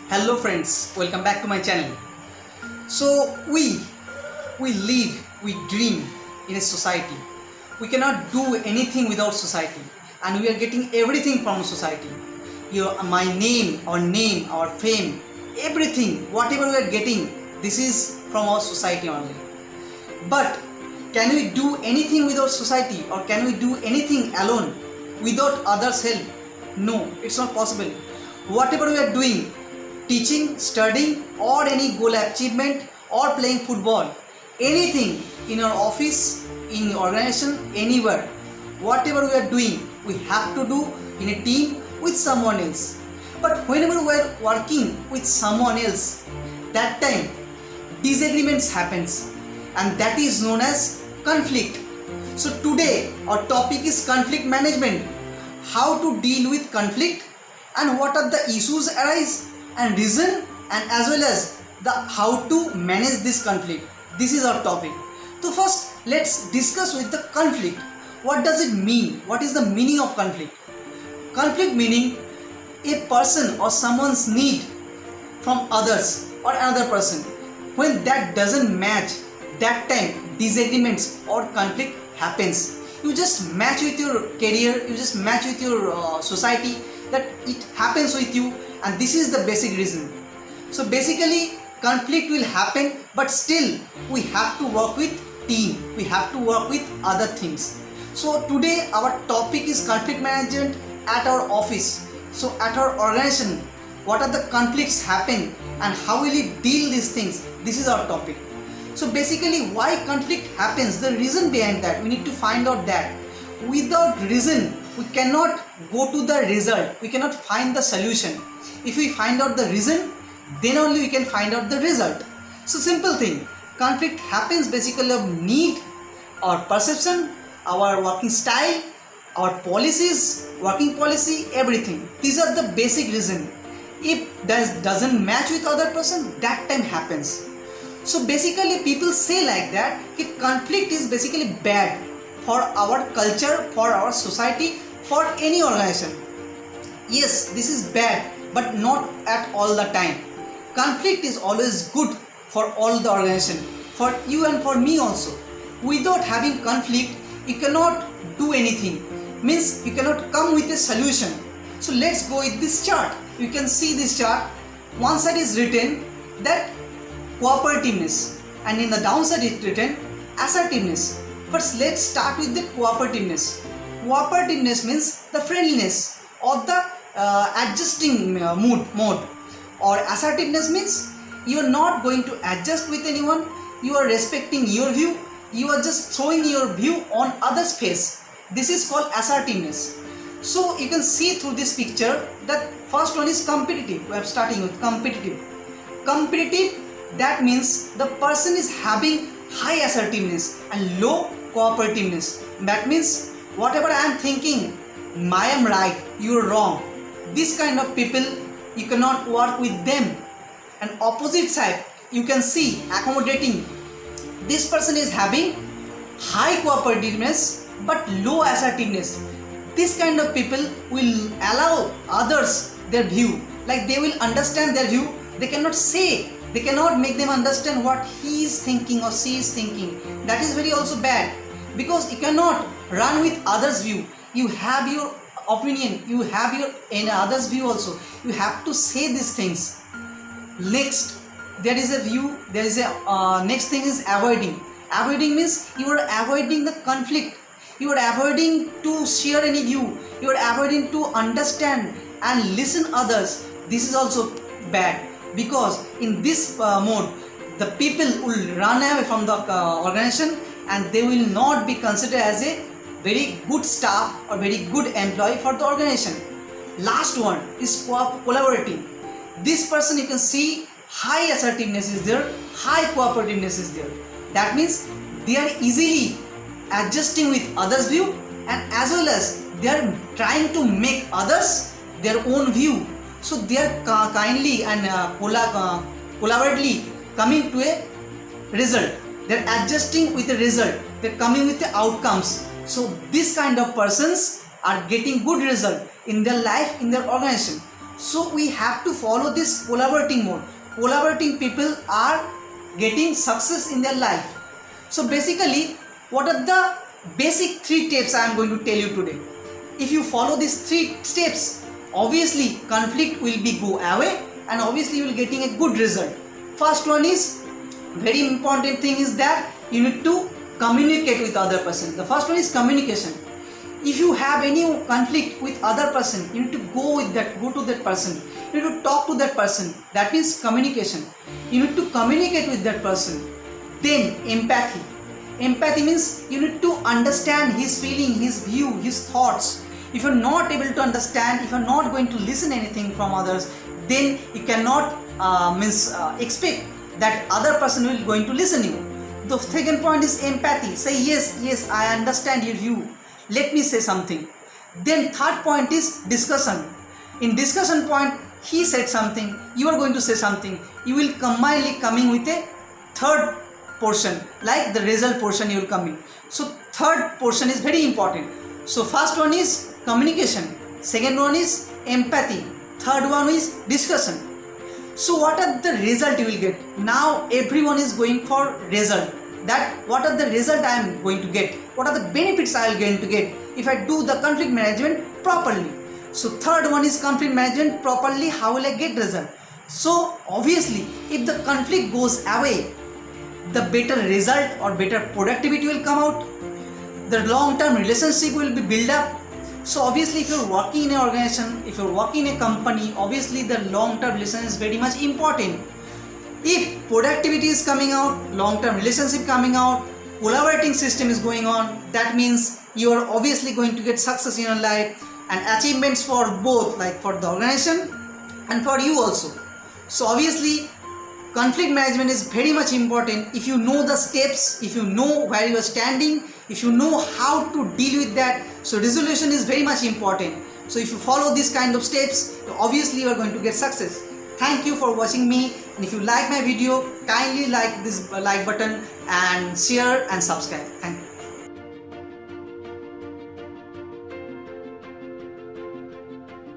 Hello friends, welcome back to my channel. So we live, we dream in a society. We cannot do anything without society, and we are getting everything from society. My name, our fame, everything, whatever we are getting, this is from our society only. But can we do anything without society, or can we do anything alone without others' help? No, it's not possible. Whatever we are doing, teaching, studying, or any goal achievement, or playing football, anything in our office, in organization, anywhere, whatever we are doing, we have to do in a team with someone else. But whenever we are working with someone else, that time disagreements happens, and that is known as conflict. So today our topic is conflict management, how to deal with conflict and what are the issues arise and reason, and as well as the how to manage this conflict. This is our topic. So first let's discuss with the conflict. What does it mean? What is the meaning of conflict? Conflict meaning a person or someone's need from others or another person. When that doesn't match, that time disagreements or conflict happens. You just match with your career, you just match with your society, that it happens with you, and this is the basic reason. So basically conflict will happen, but still we have to work with team, we have to work with other things. So today our topic is conflict management at our office. So at our organization, what are the conflicts happen and how will we deal these things? This is our topic. So basically why conflict happens, the reason behind that, we need to find out that. Without reason we cannot go to the result, we cannot find the solution. If we find out the reason, then only we can find out the result. So simple thing, conflict happens basically of need, our perception, our working style, our policies, working policy, everything. These are the basic reason. If that doesn't match with other person, that time happens. So basically people say like that, conflict is basically bad for our culture, for our society, for any organization. Yes, this is bad, but not at all the time. Conflict is always good for all the organization, for you and for me also. Without having conflict, you cannot do anything. Means you cannot come with a solution. So let's go with this chart. You can see this chart. One side is written that cooperativeness, and in the downside is written assertiveness. First let's start with the cooperativeness. Cooperativeness means the friendliness or the adjusting mode, or assertiveness means you are not going to adjust with anyone, you are respecting your view, you are just throwing your view on others' face. This is called assertiveness. So you can see through this picture that first one is competitive. We are starting with competitive. Competitive, that means the person is having high assertiveness and low cooperativeness. That means whatever I am thinking, I am right, you are wrong. This kind of people, you cannot work with them. And opposite side, you can see accommodating. This person is having high cooperativeness but low assertiveness. This kind of people will allow others their view, like they will understand their view. They cannot say, they cannot make them understand what he is thinking or she is thinking. That is very also bad, because you cannot run with others' view. You have your opinion, you have your others' view also. You have to say these things. Next, there is a view, there is a next thing is avoiding. Avoiding means you are avoiding the conflict, you are avoiding to share any view, you are avoiding to understand and listen others. This is also bad, because in this mode the people will run away from the organization, and they will not be considered as a very good staff or very good employee for the organization. Last one is collaborating. This person, you can see high assertiveness is there, high cooperativeness is there. That means they are easily adjusting with others' view, and as well as they are trying to make others their own view. So they are kindly and collaboratively coming to a result. They are adjusting with the result, they are coming with the outcomes. So this kind of persons are getting good result in their life, in their organization. So we have to follow this collaborating mode. Collaborating people are getting success in their life. So basically, what are the basic 3 tips I am going to tell you today? If you follow these 3 steps, obviously conflict will be go away, and obviously you will getting a good result. First one is, very important thing is that you need to communicate with other person. The first one is communication. If you have any conflict with other person, you need to go to that person. You need to talk to that person. That is communication. You need to communicate with that person. Then empathy. Empathy means you need to understand his feeling, his view, his thoughts. If you're not able to understand, if you're not going to listen anything from others, then you cannot expect that other person will going to listen you. The second point is empathy. Say yes, I understand your view. Let me say something. Then third point is discussion. In discussion point, he said something, you are going to say something. You will coming with a third portion, like the result portion you will come in. So third portion is very important. So first one is communication, second one is empathy, third one is discussion. So what are the result you will get? Now everyone is going for result. That what are the result I am going to get? What are the benefits I will going to get if I do the conflict management properly? So third one is conflict management properly. How will I get result? So obviously, if the conflict goes away, the better result or better productivity will come out. The long-term relationship will be built up. So obviously, if you're working in an organization, if you're working in a company, obviously the long-term relationship is very much important. If productivity is coming out, long-term relationship coming out, collaborating system is going on, that means you are obviously going to get success in your life and achievements for both, like for the organization and for you also. So obviously, conflict management is very much important. If you know the steps, if you know where you are standing, if you know how to deal with that, so resolution is very much important. So if you follow these kind of steps, obviously you are going to get success. Thank you for watching me, and if you like my video, kindly like this like button and share and subscribe. Thank you.